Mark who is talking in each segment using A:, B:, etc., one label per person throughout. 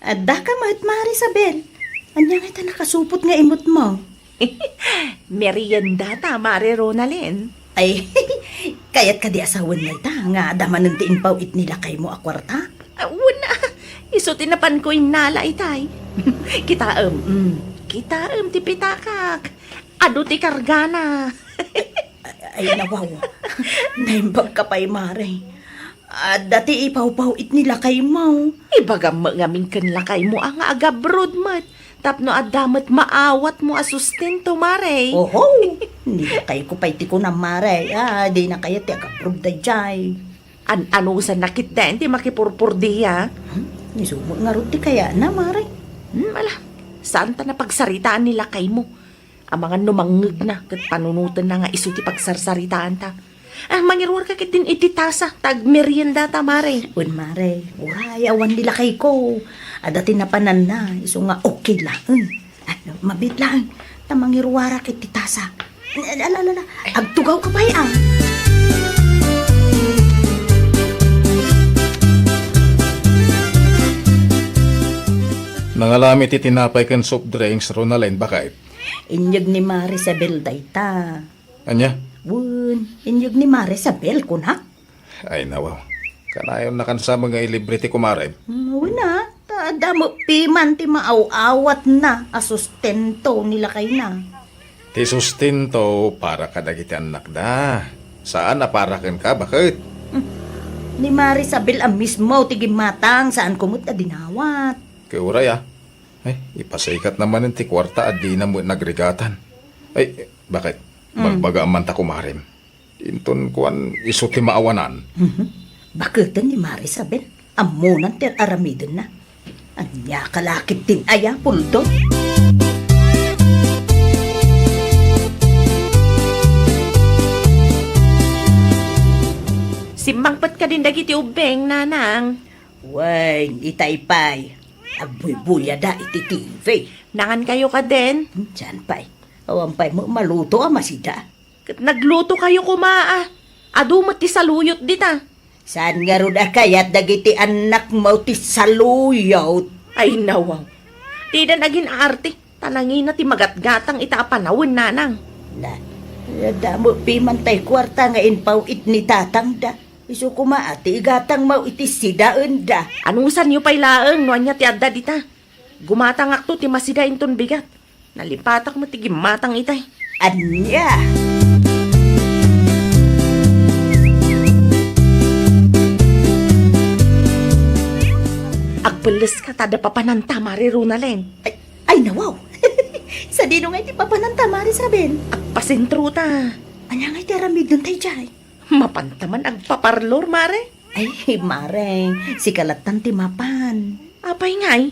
A: Adda ka ma't Marisabel. Anya nga ita nakasupot nga imot mo.
B: Merienda ta, Mare Ronalyn.
A: Ay, kayat ka di asawan na ita nga daman ng tiinpaw nila kay mo akwarta.
B: Una, iso tinapan ko inala itay. Kitaam ti pitakak. Ado ti kargana.
A: Ay, nawaw. Naimbag ka pa'y Mare. Dati ipaw-paw nila kay mo.
B: Ibagam magaming kanlakay mo ang agabrod mat. Tapno adamat maawat mo asustento, Mare.
A: Oho, hindi na kayo ko pa'y tiko na Mare. Di na kayo ti akaprove da jay.
B: Ano sa nakit din, ti makipurpur diya.
A: Nisumot nga rin ti kaya na Mare.
B: Ala, saan ta na pagsaritaan nila kay mo? Ang mga numangeg na, kat panunutan na nga iso ti pagsarsaritaan ta. Mangirwar ka kitin ititasa, tag merienda ta, Mare.
A: Un Mare, uray, awan nila kay ko. Dati na panan na, iso nga okay lang. Mabit lang, tamangirwara kay titasa. Alala, agtugaw ka pa'y ah.
C: Nangalami ti tinapay kan soft drinks, Ronalyn, bakit?
A: Inyog ni Marisabel dayta.
C: Anya?
A: Wun, inyog ni Marisabel kunak.
C: Ay, nawaw. Kanayon na kan sa mga ilibre ti kumare.
A: Wala, damo piman ti maaw-awat na asustento nila kay na.
C: Ti sustento para kadagiti anak da. Saan na para ken ka, bakit?
A: Ni Marisabel ang mismo tigimatang saan kumot na dinawat.
C: Kay uray Ay, ipasikat naman ti kwarta at di na mo nagrigatan. Ay, bakit? Magbaga man ta kumarim. Inton kuan iso ti maawanan.
A: Bakit ni Marisabel? Amunan ter aramidon na. Anya kalakit din aya pulto.
B: Simbangpat ka din dagiti ubeng, nanang.
A: Way, itaypay. Agbuy-buya da iti TV.
B: Nangan kayo ka din.
A: Diyan pa'y. Awan pa'y mo maluto masida.
B: Kat nagluto kayo kumaa. Adumat ti saluyot dita.
A: Saan nga ron kayat dagiti anak mo ti saluyot?
B: Ay nawaw. Di na naging arte. Tanangin na ti magatgatang itapanawin, nanang.
A: Na, damo pimantay kwarta nga inpaw ni tatang da. Isu kumaati igatang mau iti sidaan da.
B: Anusan niyo pa'y laeng, no anya ti adda dita. Gumatang akto ti masida inton bigat. Nalipatak mo ti gimatang itay.
A: Anya!
B: Agpeles ka tada papananta, Mari Ronalyn.
A: Ay nawaw! Sa dino nga iti papananta, Marisabel.
B: Agpasentro ta.
A: Anya nga iti aramid nun tayo jay.
B: Mapantaman agpaparlor, Mare.
A: Ay, Mare, si kalatan ti mapan.
B: Apay ngay.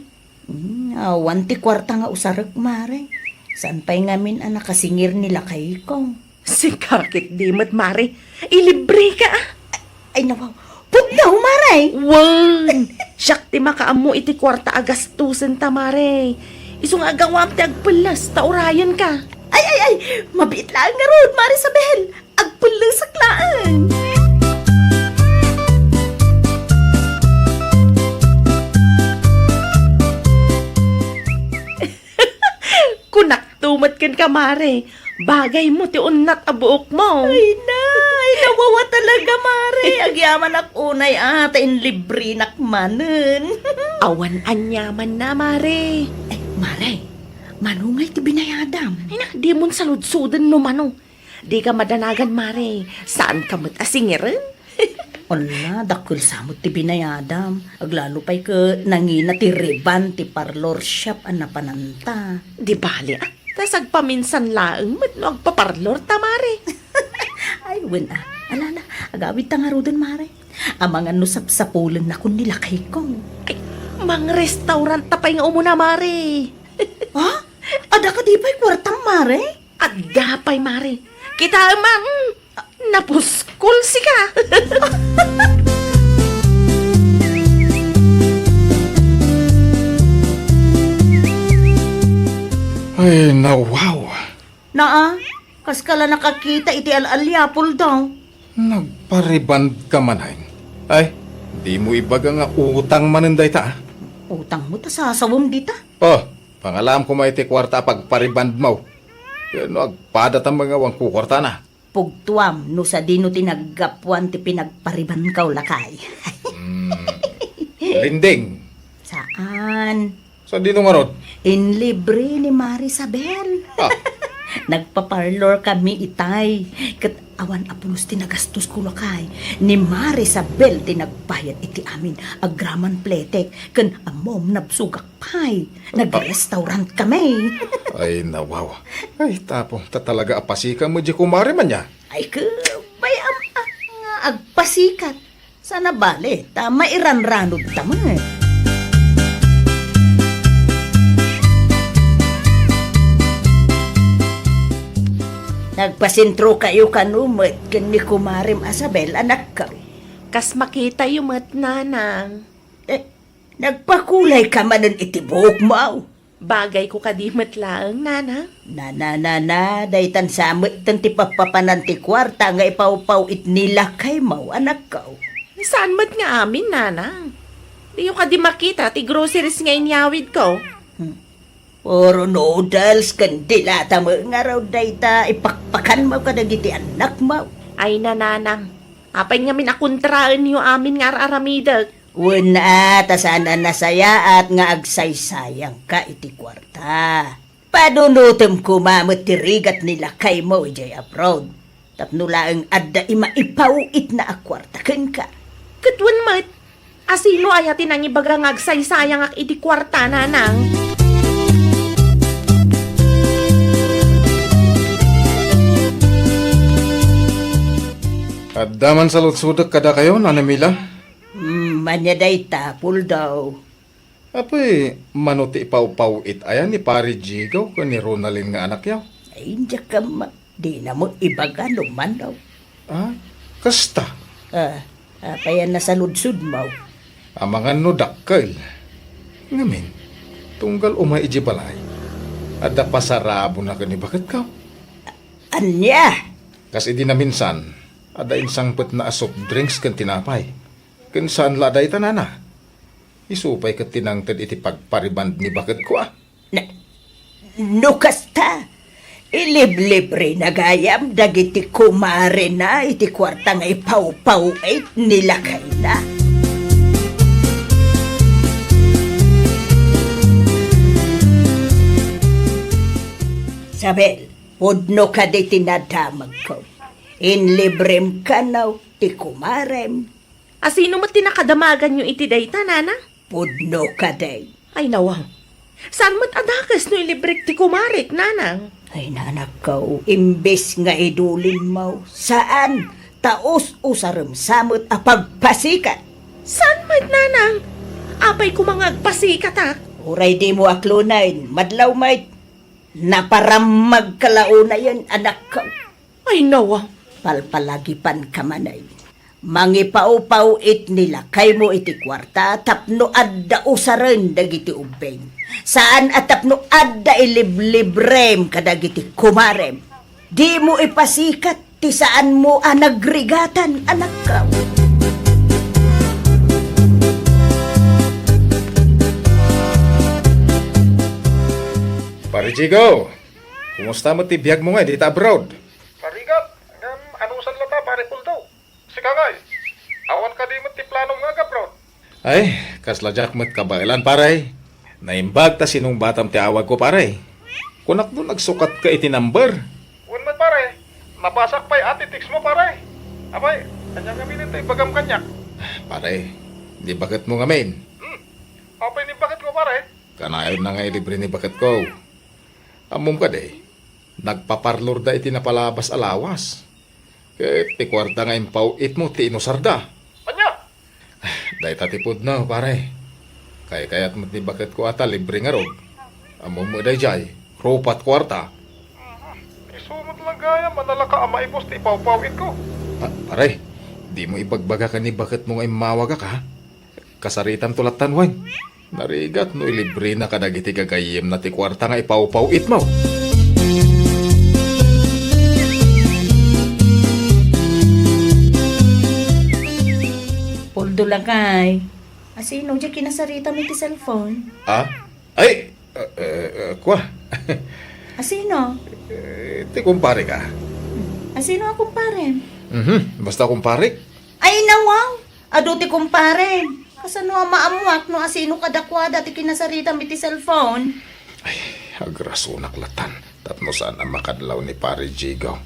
A: Awan ti kwarta nga usarek, Mare. Saan pa'y ngamin ang nakasingir nila kay ko?
B: Si kakit dimot, Mare. Ilibre ka.
A: Ay nawaw, pugnaw, Mare!
B: Wan! Siyak ti makaamu iti kwarta agastusen ta, Mare. Isong agawam ti agpelas, taurayan ka.
A: Ay, mabit lang nga ron, Marisabel. Agpulang saklaan.
B: Kunak tumat kan ka, Mare. Bagay mo ti unat abuok mo.
A: Ay, nawawa talaga, Mare. Agyaman ak unay in libre nakmanen.
B: Awan anyaman na, Mare.
A: Ay, Mare, manungay ti binayadam.
B: Ay na, di mon saludsudan no mano. Di ka madanagan, Mare. Saan ka mat asingirin?
A: Wala, dakil samot ti binayadam. Aglalo pa'y ka nangina ti riban ti parlor shop ang napananta.
B: Di bali, tas agpaminsan laeng mat no agpaparlor ta, Mare.
A: Ay, wala. Alala, agawit ta nga ro dun, Mare. Ang mga nusap-sapulan na kun nila kay kong.
B: Ay, mga restaurant ta pa'y nga umuna, Mare.
A: Ha? Ada ka di pa'y kwartang, Mare?
B: Adda pa'y, Mare. Kita man, napuskol si ka.
C: Ay, nawaw.
A: Naa, kas kala nakakita iti al-alyapol daw.
C: Nagpariband ka man ay. Ay, di mo ibaga nga utang manenday ta.
A: Utang mo ta sa sawom dita.
C: Oh, pangalam ko may ti kwarta pagpariband mo. Kano agpadat ang mga wang kukwarta na.
A: Pugtuam no sa dino tinaggapuan ti pinagpariban kaw lakay.
C: Linding.
A: Saan?
C: Sa dino nga rod?
A: In libre ni Marisabel.
C: Ah,
A: Nagpaparlor kami itay. Kat awan apulos tinagastos ko lakay. Ni Marisabel tinagbayad iti amin. Agraman pletek. Kan amom nabsugak pay. Nag-restaurant kami.
C: ay nawaw. Ay tapong ta talaga apasika mo di kumari man niya.
A: Ay ka, bayam nga agpasikat. Sana bale, tama iranranod tama. Nagpasintro kayo kanumot kan ni Kumarim Asabel, anak ka.
B: Kas makita yung mat nanang.
A: Eh, nagpakulay ka manon itibok mo.
B: Bagay ko kadimat laang, nanang.
A: Na, daytan samit tan ti papapanan ti kwarta nga ipaw-paw it nila kay mo, anak ka.
B: Saan mat nga amin, nanang? Di yung kadi makita, ti groceries nga inyawid ko.
A: Puro noodles kan dilata mo nga raw dayta ipakpakan mo ka dagiti anak mo.
B: Ay nanang, apay nga minakontraan yung amin nga aramidag.
A: Una, tasana nasaya at nga agsaysayang ka iti kwarta. Padunutem kumamot tirigat nila kay mo ijay abroad. Tapno laang adda ima ipawit na akwarta ken ka.
B: Katwan mat, asino ayatin ang ibaga nga agsaysayang ak iti kwarta, nanang.
C: At daman sa lutsudak kada kayo, Nanamila.
A: Manya dayta, pul daw.
C: Apoy, manuti paw-paw it ayan ni Pari Jigaw ko ni Ronaldin nga anak yaw.
A: Ay, hindi ka ma. Di na mo ibaga naman daw.
C: Ah, kasta.
A: Kaya nasa ludsud mo.
C: Ang mga nudakkel. Ngamin, tunggal umay iji balay. Ada pasarabo na kani bakit ka?
A: Anya?
C: Kasi di na minsan, ada insangpet na soft drinks kan tinapay. Kan saan laday tanana? Isupay ka tinangtad iti pagpariband ni bakit ko ah.
A: Nukas ta. Ilib-libre na gayam dagiti kumare na iti kwarta nga ipaw-paw nilakay na. Sabel, pudno ka di tinadamag ko. Inlibrem ka na ti kumarem.
B: Asino mo tinakadamagan yung iti dayta, nanang?
A: Pudno ka day.
B: Ay nawang, saan mo't adakas no ilibrek ti kumarik, nanang?
A: Ay nanak ko, imbes nga idulin mo. Saan? Taos usarem samot a pagpasikat.
B: Saan mo't, nanang? Apay ko mga agpasikat, ha?
A: Uray di mo aklunain, madlaw mait. Naparamag kalauna yan, anak ko.
B: Ay nawang,
A: Palpalagipan ka manay. Mangipaw-paw it nila kay mo iti kwarta tapno adda usaren dagiti ubeng. Saan at tapno adda ilib-librem kadagiti kumarem. Di mo ipasikat ti saan mo nagrigatan, anak ka.
C: Pari Jigaw, kumusta mo ti biyag mo nga dito abroad?
D: Parigat, anong sanlata pare puldaw? Sikangay, awan ka di mo ti planong nga gabrod.
C: Ay, kasla jakmet kabailan paray. Naimbag ta sinong batam ti awag ko paray. Kunak doon nagsukat ka iti number.
D: Uwan man pare, nabasak pa'y atitiks mo pare. Abay, kanya nga minin tayo bagam kanyak.
C: Paray, di bakit mo ngamin?
D: Apay ni bakit ko pare?
C: Kanayon na nga ilibre ni bakit ko. Amom ka day, nagpaparlor da iti napalabas alawas. Ket ti kwarta nga impaw it mo ti inusarda.
D: Anya?
C: Day tatipod na pare. Kayat mo ti bakit ko ata libre nga rod. Amom mo day jay, ropat kwarta.
D: Isumot lang gaya, manala ka ama ipos ti pawpawit ko.
C: Pare, di mo ipagbaga ka ni bakit mo nga imawaga ka. Kasaritan tulatan wan. Narigat no ilibre na kadagiti kagayem na ti kwarta nga ipaw-paw it mo.
A: Puldo lang kay. Asino dyan kinasarita mo ti cellphone?
C: Ah? Ay! Kwa?
A: Asino?
C: Ti kumpare ka.
A: Asino akong pare?
C: Basta kumpare.
A: Ay nawaw! Ado ti kumpare. Kasano ang maamuak no asino kadakwada ti kinasarita mo ti cellphone?
C: Agrasunak latan. Tapno saan ang makadlaw ni pare Jigaw.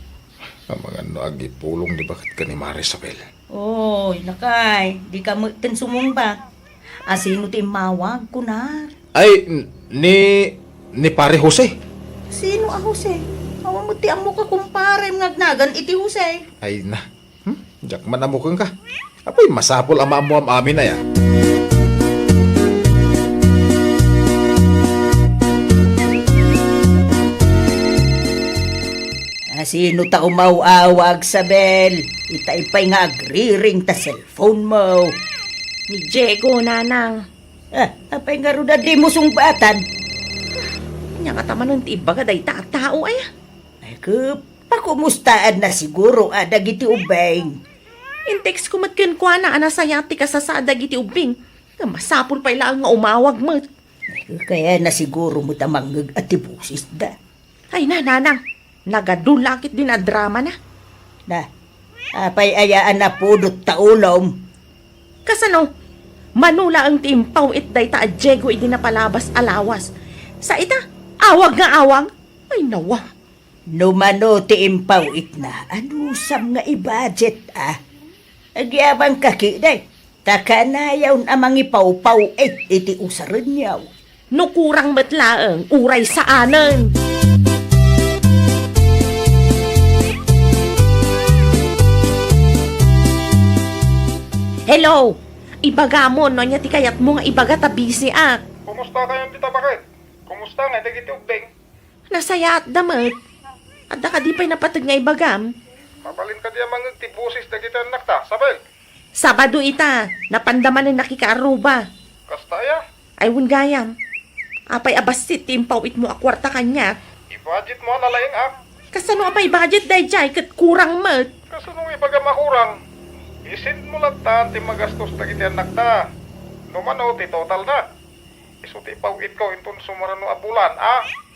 C: Ang mga no agipulong di bakit ka ni Marisabel.
A: Oy, nakay. Di ka mo sumumba. Asino ti mawag kunar?
C: Ay, ni pare Jose.
A: Sino a Jose? Awa mo ti amo ka kumpare ngagnagan iti Jose.
C: Ay na. Diyak man amukang ka. Apoy, masapol ang maamuam amin na yan.
A: Sino ta umawawag sa bell? Itaipay nga agriring ta cellphone mo.
B: Ni Diego, nanang.
A: Apay nga ruda di mo sungbatan.
B: Nya ka tamanon ti ibaga day tao ay.
A: Ay pakumustaan na siguro dagiti ubeng.
B: In text ko matkin kwa na anasayati ka sa dagiti ubing. Nga masapul pa ilang nga umawag mo.
A: Kaya na siguro mo tamangag at tibusis da.
B: Ay na, nanang. Nagadulakit din na drama na.
A: Apay ayaan na pudot taulom.
B: Kasano, manula ang timpaw day ta Diego idi na palabas alawas. Sa ita, awag nga awag. Ay nawa.
A: Numano ti impaw itna. Anusam nga i-budget Agyabang kakiday. Takanayaw amang ipaw-paw iti usaran niyaw.
B: Nukurang matlaang uray sa anan. Hello! Ibaga mo, no niya ti kayat mo nga ibaga ta busy
D: Kumusta kayo dito bakit? Kumusta nga dagiti ubeng?
B: Nasaya at damat. At ka di pa'y napatag nga ibagam.
D: Mabalin ka diya mga tibusis dagiti anak ta, Sabel.
B: Sabado ita, napandaman na nakikaaruba.
D: Kasta ya?
B: Ay gayam. Apay abasit timpaw it mo akwarta kanya.
D: I-budget mo na laing
B: Kasano apay budget day jay kat kurang mat.
D: Kasunong ibaga makurang. Isin mo lang ta, ti magastos dagiti anak ta. Numano, ti total na. Iso ti pawit ko inton sumarano a bulan,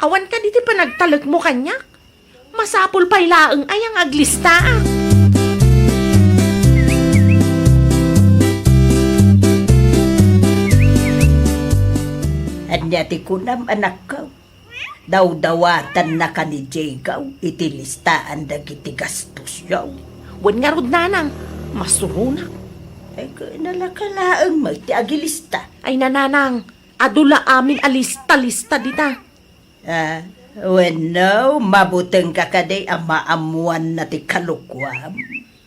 B: Awan ka diti pa nagtalag mo kanya. Masapul pa'y laeng ayang aglista
A: Anya ti kunam anak ko. Daw-dawatan na ka ni Jigaw. Iti listaan dagiti gastos yaw.
B: Wan nga rod nanang, masurunak.
A: Ay nalakalaang ti agilista.
B: Ay nananang, adula amin alista-lista dita.
A: Bueno, mabuteng ka kaday ang maamuan na ti kalukwam.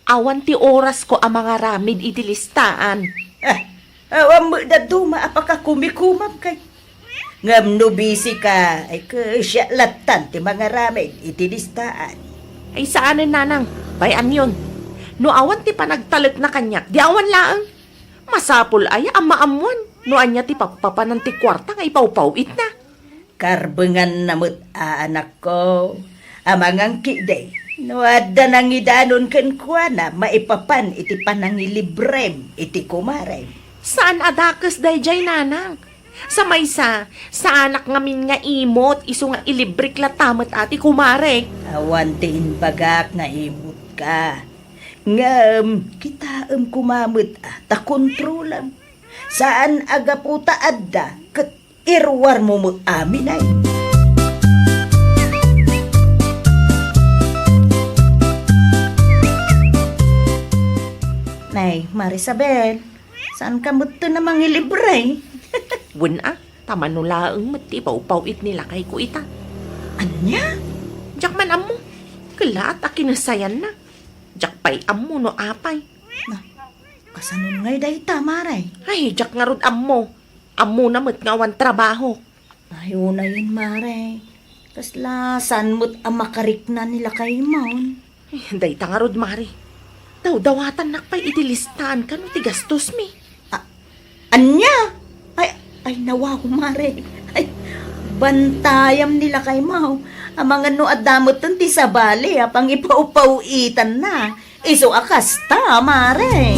B: Awan ti oras ko ang mga ramid iti listaan.
A: Awan mo na duma apaka kumikumam kay. Ngam no busy ka, ay kasyalatan ti mga ramid iti listaan.
B: Ay saanan nanang, bayan yun. No awan ti panagtalag na kanyak, di awan laang. Masapul ay ang maamuan. No anya ti papapanan ti kwarta nga ipaw-pawit na.
A: Karbengan namut anak ko. Amangang kiday. No adda nang idanon ken kuana maipapan iti panangilibrem iti kumarem.
B: Saan adakas dayjay nanang? Sa maysa, sa anak ngamin nga imot, iso nga ilibrik latamat ati kumarek.
A: Awan tiin bagak na imot ka. Ngam, kita kumamot ta kontrolam. Saan aga puta adda, kat irwar mo amin ay. Nay, Marisabel, saan ka mo ito namang ilibre?
B: Wen tamanulaang matipaw-pawit nila kay ko ita.
A: Anya?
B: Jak man amo, kalaat a kinasayan na. Jak pay amo no apay.
A: Kasanun ngay dahi tamaray.
B: Ay, jak nga rod amo. Amo na ngawan trabaho.
A: Ayaw na yun, Mare. Kasla, saan mo't amakarik na nila kay Maun?
B: Day ta nga rod, Mari. Daw-dawatan nakpay itilistaan ka no ti gastos mi.
A: Anya? Ay nawaw, Mare. Ay, bantayam nila kay Mau. Ang mga no adamot ti sabali, apang ipaupawitan na. Iso akasta, Mare.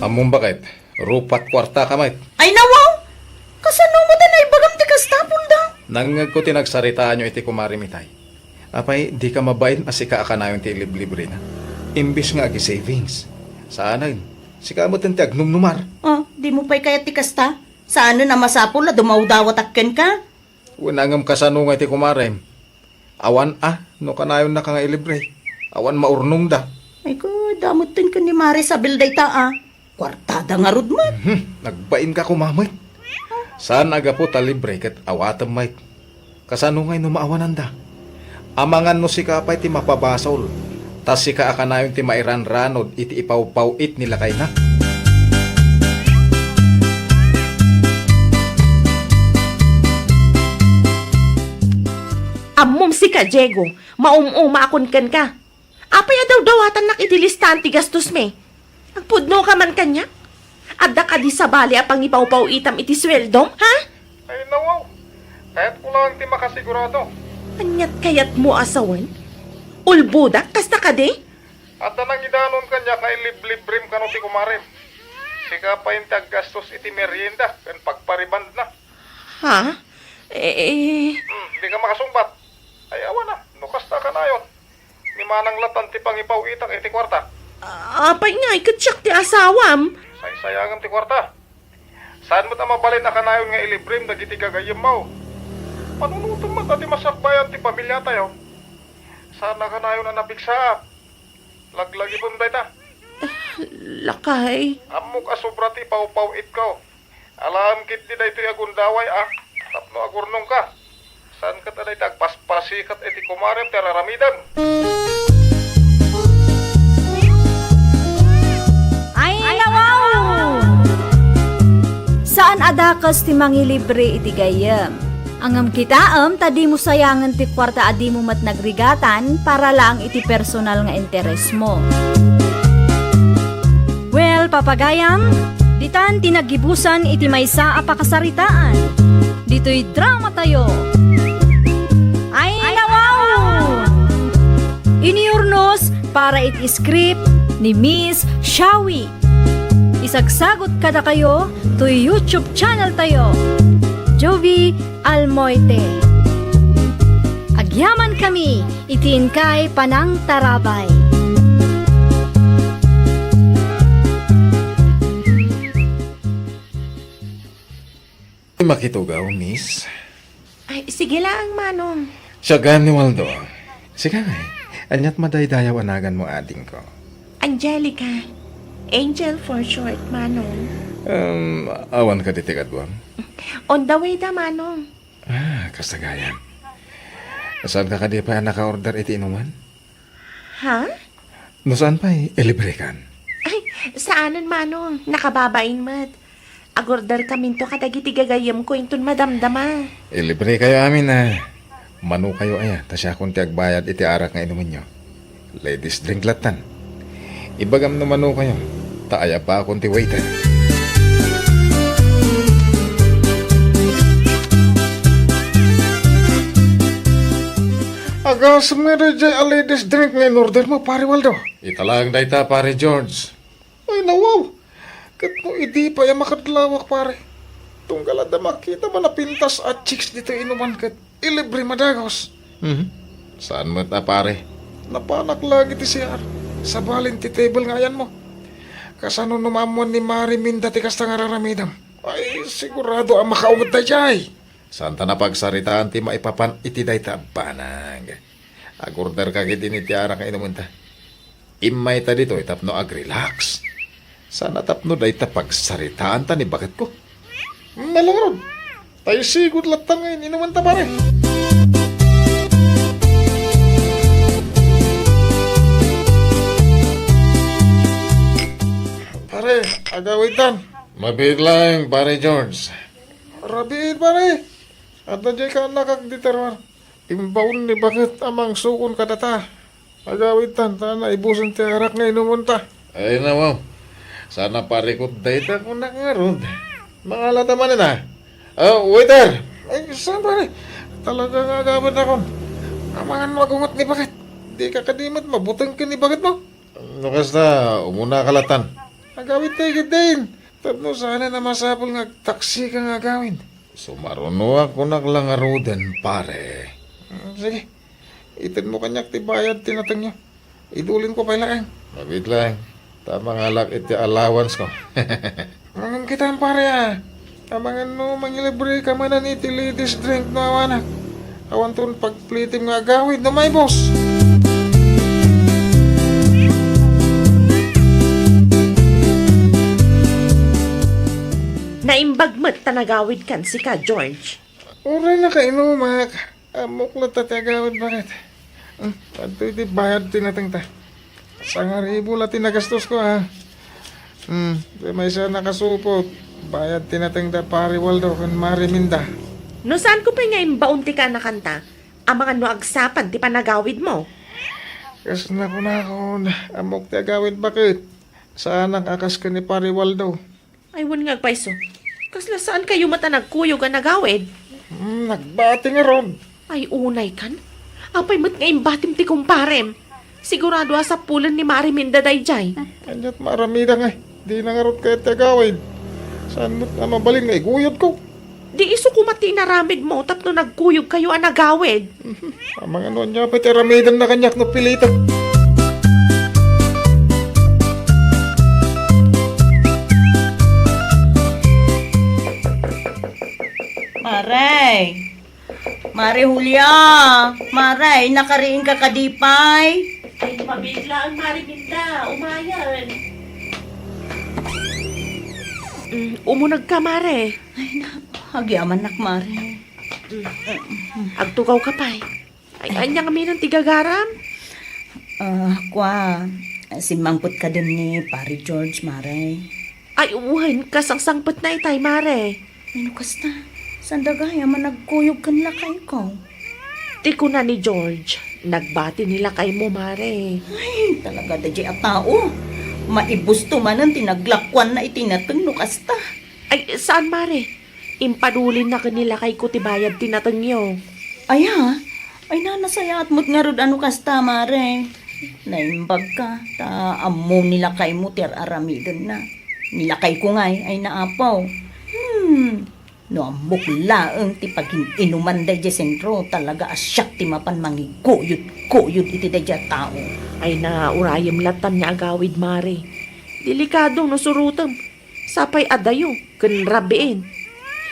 C: Among bakit? Rupat kwarta ka, mate.
A: Ay nawaw! Kasano mo na ibagam ti kastapon da?
C: Nangag ko tinagsaritaan nyo iti kumarimitay. Apay, di ka mabain asika ka na yung ti libre na. Imbis nga agi savings. Sana yun. Sika mo tinti agnumnumar.
A: Oh, di mo pa'y kaya ti kasta? Saan na masapol na dumawdawat akken ka?
C: Unangam kasano nga iti kumarem. Awan no kanayon na ka nga ilibre. Awan maurnong da.
A: Ay ko, damutin ka ni Mari sa bilday ta Kwartada nga rod man.
C: Nagbain ka kumamay. Saan aga po talibre kat awatam mait. Kasano ngay numaawanan da. Amangan no si kapay ti mapabasol. Tas si ka akanayon ti mairan-ranod iti ipaw-paw-it nila kay na.
B: Ammom si ka, Diego. Maum-umakon kan ka. Apay daw dawatan nak itilistan ti gastos me. Agpudno ka man kanya? Adda ka di sa bali apang ipaw-paw itam iti sweldom, ha?
D: Ay nawaw. Kahit ko lang ti makasigurado.
B: Anyat kayat mo asawan? Ulbudak, kasta ka di?
D: At nang idanon kanya kay liblibrim kano ti kumarim. Sika pa yung gastos iti merienda kan pagpariband na.
B: Ha? Eh,
D: Di ka makasumbat. Ay awan na, nukasta ka na yun. Ni manang latan ti pangipaw itak iti kwarta.
B: apay nga, ikatsyak ti asawam.
D: Say sayangam ti kwarta. Saan mo ta mabalin na kanayon nga ilibrim dagiti gagayem mo? Panunutom man ti masakbayan ti pamilya tayo. Sana kanayon na napiksa. Laglagi bunday ta.
B: Lakay.
D: Amok asobra ti paw-paw it ko. Alam kit di daytoy agundaway Tapno agurnong ka. Saan ka taday tagpaspasikat iti kumarem ti raramidan.
E: Ay, nawaw! Saan adakas ti mangilibre iti gayem? Angam kitaam, tadi mo sayangan ti kwarta adi mo mat nagrigatan para lang iti personal nga interes mo. Well, papagayam, ditan tinagibusan iti maysa a pakasaritaan. Dito'y drama tayo. Ay, nawaw! Iniurnos para iti script ni Miss Shawi. Isagsagot kada kayo to YouTube channel tayo. Jovi Almoite. Agyaman kami, itin kay Panang Tarabay.
C: Makitugaw, miss.
B: Ay, sige lang, Manong.
C: Siya ni Waldo. Sige nga anyat madaydayaw anagan mo ading ko.
B: Angelica. Angel for short, Manong.
C: Awan ka ditikat buwan.
B: On the way da, Manong.
C: Kasagayan. Saan ka kadi pa naka-order iti inuman?
B: Ha?
C: No saan pa ilibre kan?
B: Ay, saanan, Manong? Nakababain mat. Agorder kami to kadagiti gagayam ko intun madamdama.
C: Ilibre kayo amin manu kayo tasya kung ti agbayad iti arak nga inumin nyo. Ladies drink latan. Ibagam na manu kayo. Taaya pa akong ti waiter. Agas meron dyan a ladies drink nga in-order mo, pare Waldo. Italang dayta, pare George. Ay, nawaw. Kat mo idi pa yung makadlawak, pare. Tunggalad na makita ba na pintas at chicks dito inuman kat ilibre madagos. Saan mo ta, pare? Napanak lagi ti siyar. Sa balin ti table nga yan mo. Kasano numamon ni Mari Minda ti kasta nga raramidam. Ay, sigurado ang makaungot na jay. Santa na pagsaritaan ti maipapan iti dayta banang. Agorder ka kiti ni tiara ka inuman ta. Imay ta dito itapno ag-relax. Sana tapno dayta pagsaritaan ta ni bakit ko. Malangrod. Tayo sigod latan ngayon inuman ta pare. Pare, agawitan. Mabit lang, pare George. Rabid, pare. At nandiyan ka nakagditarwar. Imbaon ni bakit amang sukon ka data. Agawitan, tana ibusan ti arak nga inumunta. Ay na, wow. Sana pare ko dayta ko nakarod. Mga lata man na. Waiter. Ay, saan pare? Talaga nga agawin ako. Amangan magungot ni bakit. Di ka kadimot, mabutang ka ni bakit mo. Nukas na, umuna kalatan. agawid tayo din. Tapno sana na masapol nga taksi ka nga agawid. Sumaruno ako naglangaroden, pare. Sige, itin mo kanyak tibayad tinatang nyo. Idulin ko pa lang. Mabit lang. Tama nga lang iti allowance ko. Mangan kita pare ah. Tamangan no, mangilibre ka manan iti ladies drink no awanak. Awan ton pagplitim nga agawid no may boss.
B: Naimbagmat tanagawid kan si ka, George.
C: Uray na kaino, mak. Amok na tatagawad bakit? Tanto iti bayad tinatang ta. 1,000 la tinagastos ko ha. May isa nakasupot. Bayad tinatang ta pare Waldo kan Mariminda.
B: No saan ko pa nga imbaunti ka na kanta? Ang mga no agsapan ti panagawid mo.
C: Kas na ko na ako. Amok tagawid bakit? Saan ang akas ka ni pare Waldo?
B: Ay, wan nga paiso. Kasla saan kayo mata nagkuyog ang nagawid?
C: Nagbati nga ron.
B: Ay, unay kan? Apay mat nga imbatim ti kumparem. Sigurado sa pulan ni Mariminda dayjay.
C: Kanyat maramida nga. Di na nga ron kayo tagawid. Saan mo't na mabalin nga iguyod ko?
B: Di iso kumati na ramid mo tapno nagkuyog kayo ang nagawid.
C: Ang mga ano niya pa tiramidan na kanyak no pilitan.
A: Maray! Mari Julia! Maray, nakariin ka kadipay?
B: Ay, mabigla ang Mariminda. Umayan. Umunag ka, Mare.
A: Agyaman nak, Mari.
B: Agtugaw ka pa eh. Ay, anya kami ng tigagaram.
A: Simangpot ka din ni Pari George, Maray.
B: Ay, uwan, kasangsangpot na itay, Mare.
A: Ano kasta? Sandagaya man nagkuyog kan lakay ko.
B: Tiko na ni George. Nagbati nila kay mo, Mare.
A: Ay, talaga da di a tao. Maibusto man ang tinaglakwan na itinatang no kasta.
B: Ay, saan, Mare? Impadulin na kanila kay Kutibayad tinatangyo.
A: Ay ha? Ay nanasaya at mo't nga rod ano kasta, Mare. Naimbag ka. Ta amo nilakay mo ter aramidon na. Nilakay ko ngay ay naapaw. No ambok laeng ti pagin inuman da sentro talaga asyak ti mapan mangiguyod iti da tao.
B: Ay na urayam latam niya agawid, Mare. Delikado no surutam. Sapay adayo, kan rabiin.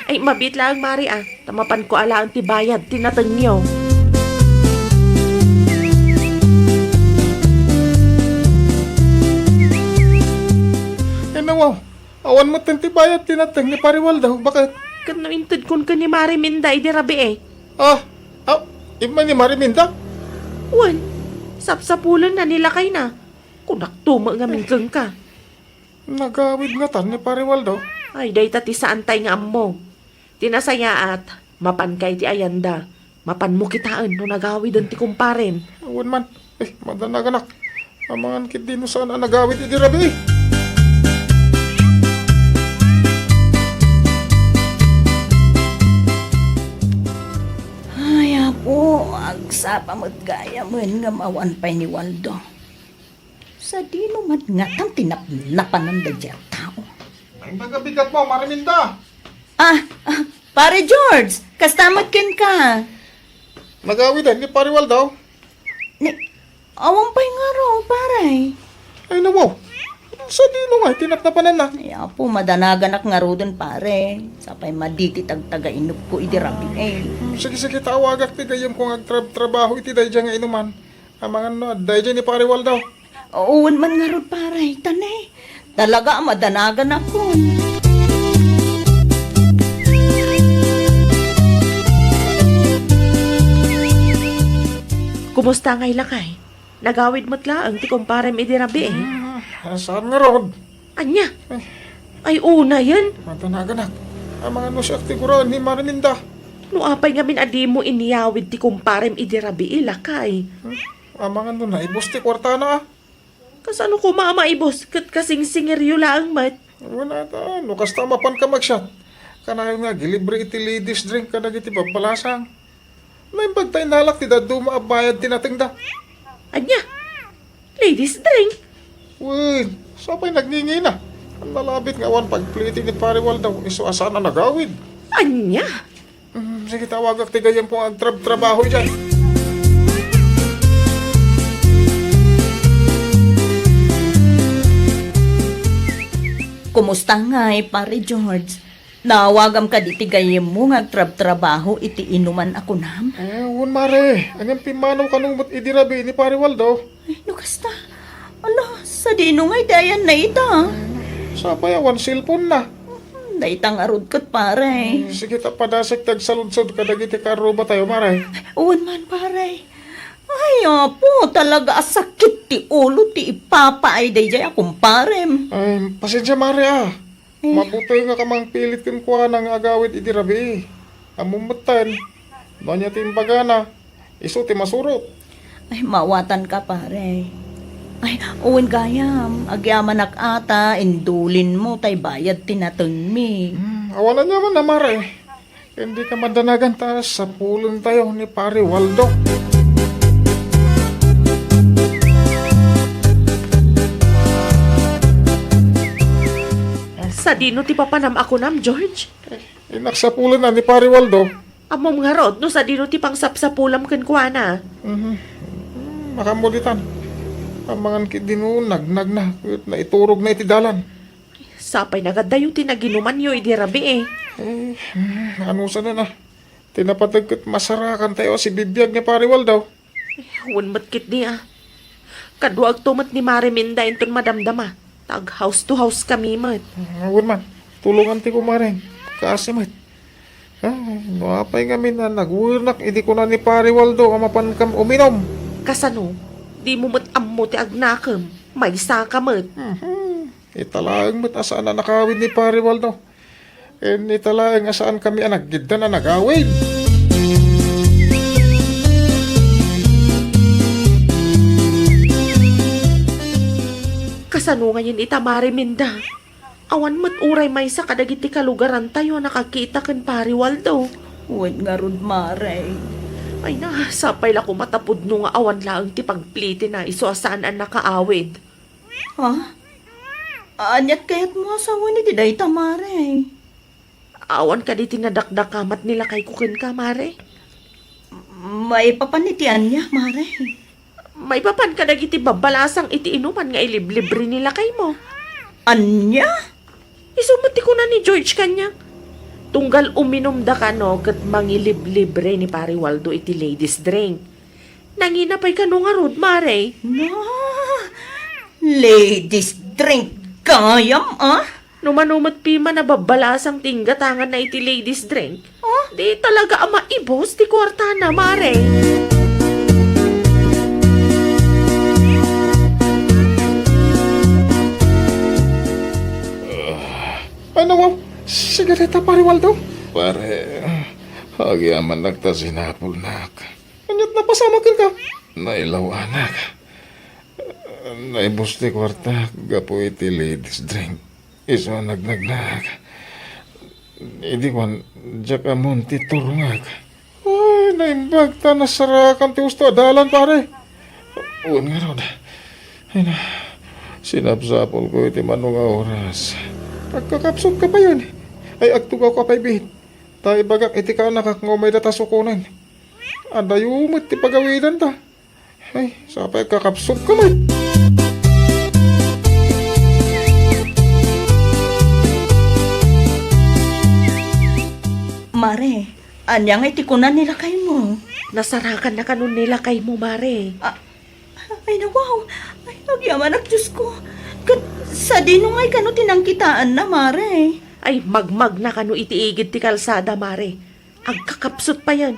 B: Ay mabit lang, Mare ah. Tamapan ko ala ang tibayad tinatangyo.
C: Wow, awan mo tantibayad tinatang ni pare Waldo. Bakit?
B: Kan naintad kun ka ni Mariminda idi rabi eh.
C: Iba ni Mariminda?
B: Wan, sapsapulan na nila kay na. Kunaktuma nga minggeng ka.
C: Nagawid nga tan ni pare Waldo.
B: Ay, day tati sa antay nga ammo. Tinasaya at mapan kay ti ayanda. Mapan mo kitaan no nagawid ang ti kumparen.
C: Awan man. Madanaganak. Amangan kit din saan ang nagawid iti rabi.
A: Po, agsapa mo't gaya man nga mawan pa'y ni Waldo. Sa di mo matngatang tinaplapan ng dadya tao.
C: Ang nagabigat mo, Mariminda.
A: Pare George, kastamot ken ka.
C: Nagawid ni pare Waldo.
A: Awang pa'y nga raw, pare.
C: Ay nawaw. Sa dino nga, tinatnapanan na.
A: Ay po, madanagan ak nga rodon, pare. Sapay maditi tagtaga inup ko idirabi eh.
C: Sige, tawagak ti gayam kung agtrabaho iti dayja nga inuman. Amangan no, dayja ni pare Waldo.
A: Uwan man nga rod, pare. Tanay. Talaga, madanagan ako.
B: Kumusta ngay lakay? Nagawid mo't laang ti kumparem idi rabi eh.
C: Saan nga rod?
B: Anya? Ay una yan.
C: Matanagan amangan mo siya tiguran ni Mariminda.
B: No apay nga adi mo iniyawid ti kumparem idi rabi ilakay.
C: Amangan mo na, ibos ti kwarta na.
B: Kasano ko maamaibos kat kasing singeryo laang mat.
C: Wala ta, no kasta mapan ka magshot. Kanayon nga, gilibre iti ladies drink ka na iti papalasang. Naimbag tayo nalak ti daduma abayad tinatingda.
B: Anya? Ladies drink?
C: Uy, sapay nagningi na. Ang nalabit nga awan pagpliti ni pare Waldo, iso asa na nagawid.
B: Anya?
C: Sige, tawagak tigayan po ang trabaho dyan.
A: Kumusta nga pare George? Nawagam ka di tigayem mo nga trabaho iti inuman ako nam.
C: Un mare, ang pimanaw kanong idirabi ni pare Waldo.
A: Ay, nukasta. Ala, sa dino nga'y dayan na ita.
C: Sa payawan, cellphone na.
A: Daitang arod kat pare.
C: Sige, tapadasik tag saludsod kadagiti karuba tayo, mare.
A: Uwan man pare. Ay, apo, talaga sakit ti ulo ti ipapa ay dayjay akong parem.
C: Ay, pasensya, mare ah. Mabutoy nga kamang pilit kin kuha ng agawid idirabi. Amumutan. Donya timbagana. Iso ti masurot.
A: Ay, mawatan ka pare. Ay, uwan gayam. Agyaman ata, indulin mo, tay bayad tinatun mi.
C: Awalan niya man na, mare. Hindi ka madanagan ta sa pulon tayo ni pare Waldo.
B: Sa dino ti papanam ako nam, George?
C: Inak sa pulon na ni pare Waldo.
B: Amom nga rod, no sa dino ti pang sapsapulam ken kuana.
C: Makamulitan. Ang mga kidinunag na iturog na itidalan.
B: Sapay nagadayo ti naginuman yo idirabi eh.
C: Ano sa na? Tinapatagkat masarakan tayo si bibiyag ni pare Waldo.
B: Huwag matkit niya. Kaduag tumat ni Mare Minda inton madamdama. Tag house to house kami mat.
C: Awon man, tulungan ti ko maring. Kasi mat. Nuapay kami na nagwirnak. Idi ko na ni pare Waldo ang mapankam uminom.
B: Kasano, di mo mat ammo ti agnakam. May saka mat.
C: Italaang mat asaan na nakawid ni pare Waldo. Italaang asaan kami anaggida na nagawid.
B: Kasano ngayon ita Mare Minda? Awan mat uray may sa kadagiti kalugaran tayo nakakita ken pare Waldo.
A: Uwan nga rod mare.
B: Ay na, sapay la ko matapod no nga awan laang ti pagpliti na iso asaan ang nakaawid.
A: Ha? Anyat kayat mo asawa ni Diday Tamare.
B: Awan ka di tinadakdakamat nila kay kukin ka, Mare.
A: May papanitian niya, Mare.
B: May papan ka dagiti babalasang iti inuman nga iliblibre nila kay mo.
A: Anya?
B: Isumati ko na ni George kanya. Tunggal uminom da ka no kat mangiliblibre ni pare Waldo iti ladies drink. Nanginapay ka no nga rod, Mare.
A: Na, ladies drink kayam, ah?
B: Numanumat pima na babalasang tinggatangan na iti ladies drink. Di talaga ama ibos ti kwarta na, Mare.
C: Ano wow? Sigareta pare Waldo? Pare, agyaman nagta sinapol nak. Anyat na pasamakin ka? Nailaw anak. Naibos ti kwarta, gapo iti ladies drink. Iso nagnagnak. Idi kwan, jaka munti turungag. Ay, naimbag ta nasarakan ti usto adalan pare. Uwan nga rod. Ay na, sinapsapol ko iti manong oras. Pagkakapsot ka pa yun. Ay, agtugaw ka pa ibihit. Tayo bagak iti ka nakakngumay na tasukunan. Andayumot ti pagawidan ta. Ay, sa pagkakapsot ka man.
A: Mare, anya nga itikunan nila kay mo.
B: Nasarakan na kanon nila kay mo, Mare.
A: Ay na wow, ay nagyaman ak Diyos ko. Sa dino nga'y kano tinangkitaan na, Mare.
B: Ay magmag na kano itiigid ti kalsada, Mare. Agkakapsot pa yan.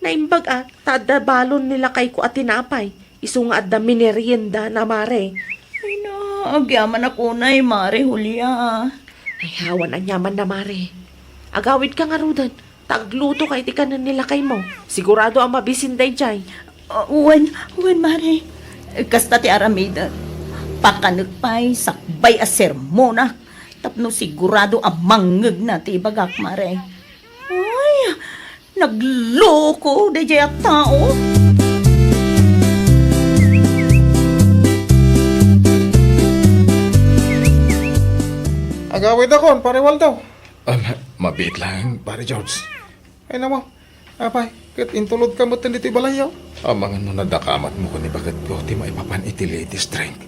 B: Naimbag tada balon nila kay ko at tinapay. Iso nga adda minerienda na, Mare.
A: Ay na, agyaman ako na Mare, Julia.
B: Ay hawan ang yaman na, Mare. Agawid ka nga rudan. Tagluto kay ti kanan nila kay mo. Sigurado ang mabisinday jay.
A: Uwan, Mare. Kasta ti aramida. Pakanagpay, sakbay a sermona. Tapno sigurado ang mangag na ti bagak, Mare. Ay, nagloko, dayjay at tao.
C: agawid ako, pare Waldo. Mabit lang, pare George. Ay naman, apay, kat intulod ka mo dito balayaw. Amangan mo na dakamat mo kung bakit ko ti maipapan iti latest drink.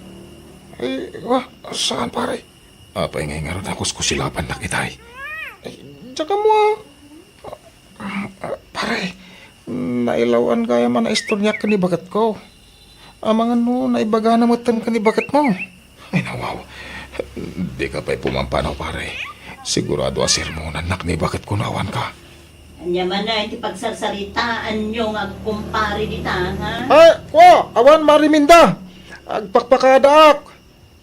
C: Ay, wah, saan pare? Apay ngay nga ron ako kusilapan na kitay. Ay, tsaka mo pare, nailawan kaya man na istorya ka ni bagat ko. Amangan mo, naibaga na matan ka ni bagat mo. Ay, nawaw. Di ka pa'y pumampanaw, pare. Sigurado asir mo na nak ni bagat ko nawan ka.
A: Anya man na, iti pagsasaritaan nyo nga kumpare dita, ha?
C: Ay, ko, awan mariminda. Agpakpakadak.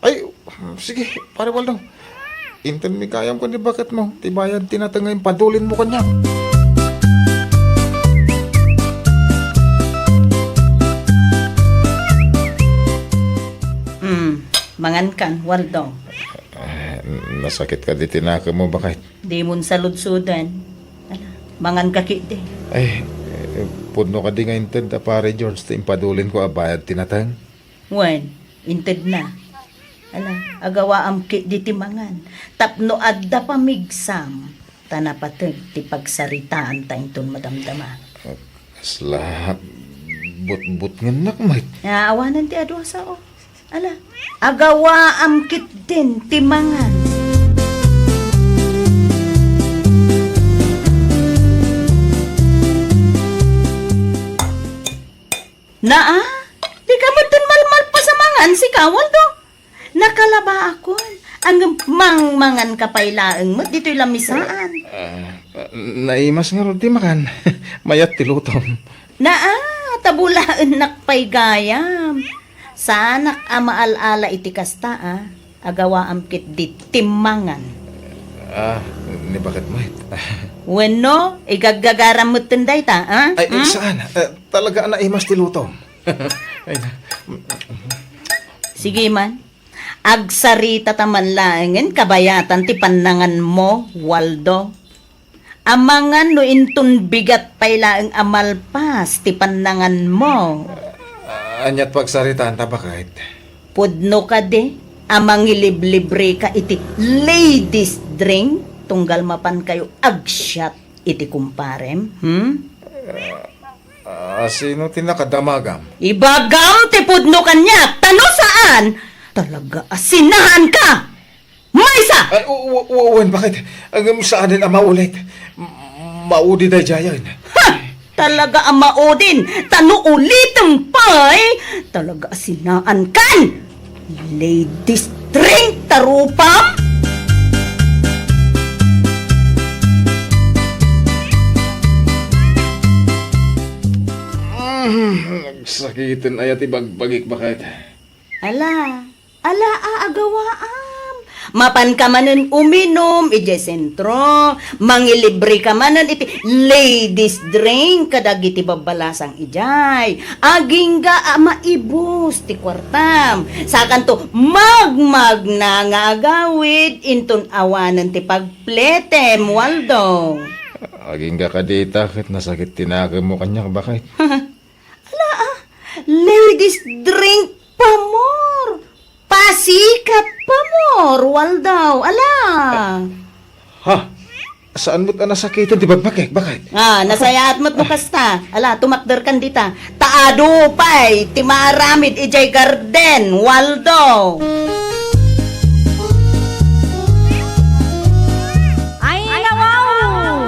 C: Ay, sige, pare Waldo. Intan mi kayam ko ni bagat mo. Tibayan tinatangay padulin mo kanya.
A: Mangan kan, Waldo.
C: Nasakit ka di tinaka mo bakit?
A: Di mun saludsudan. Ala, mangan ka kiti.
C: Ay, puno ka di nga inted na pare George. Impadulin ko abayad tinatang.
A: Wen, inted na. Ala, agawa am kit di timangan. Tapno adda pamigsam. Tanapatag ti pagsaritaan tayong ton madamdama.
C: Asla, but nga nak, mate.
A: Naawanan ti adwa sa o. Ala, agawa am kit din timangan. Naa, di ka mo din malmal pa sa mangan si Kawaldo. Nakalaba ako. Ang mangmangan ka pailaang mo, dito'y lamisaan.
C: Naimas nga ron di makan. Mayat tilutom.
A: Naa, tabulaan nakpay gayam. Sanak amaalala iti kasta, agawa am kit di timangan.
C: Ni bakit, mate?
A: Weno, igagagaram mo tinday ta, ha?
C: Ay, saan? Talaga naimas tilutom. Ay,
A: Sige man. Agsarita taman langin, kabayatan ti panangan mo, Waldo. Amangan no intun bigat pailaang amalpas ti panangan mo.
C: anyat pagsaritaan ta bakit?
A: Pudno ka de, amang iliblibre ka iti ladies drink, tunggal mapan kayo agsyat iti kumparem,
C: Sino tinakadamagam?
A: Ibagam ti pudno kanya, tano saan? Talaga asinahan ka! Maysa!
C: Ay, uwan, bakit? Ang saan din ang maulit? Maudi da jayan.
A: Ha! Talaga ang maudin, tano ulitin pa'y, talaga asinaan kan! Ladies drink, tarupam!
C: Sakitin ayat ibagbagik bakit?
A: Ala, aagawaam. Mapan ka manen uminom, ije sentro, mangilibre ka manen iti ladies drink, kadagiti babalasang ijay. Aging ga maibus ti kwartam. Sakan to, magmag na nga agawid, inton awanan ti pagpletem, Waldo.
C: Aging ka kadita, kit nasakit tinaka mo kanya bakit?
A: Ladies drink pa more. Pasikat pa more, Waldo. Ala.
C: Ha? Saan mo't nasakitin di bagbakik? Bakit?
A: Nasayaat mo't mo kasta. Ala, tumakder kan dita. Taado pa'y, timaramid ijay garden, Waldo.
E: Ay, nawaw!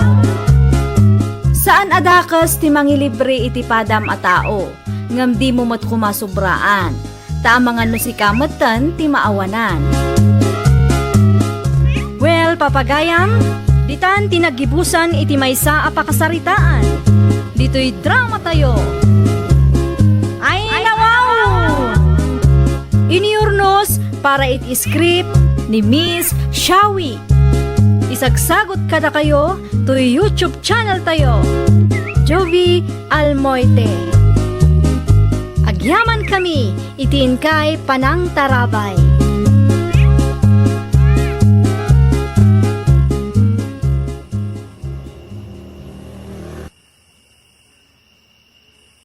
E: Saan adakas ti mangilibre iti padam a tao? Ngam di mo mat kumasubraan. Tamangan no si kamatan ti maawanan. Well, papagayam, ditan tinagibusan iti maysa a pakasaritaan. Dito'y drama tayo. Ay, nawaw! Iniurnos para iti script ni Miss Shawi. Isagsagot kada kayo to YouTube channel tayo. Jovi Almoite. Agyaman kami, itin kay Panang Tarabay.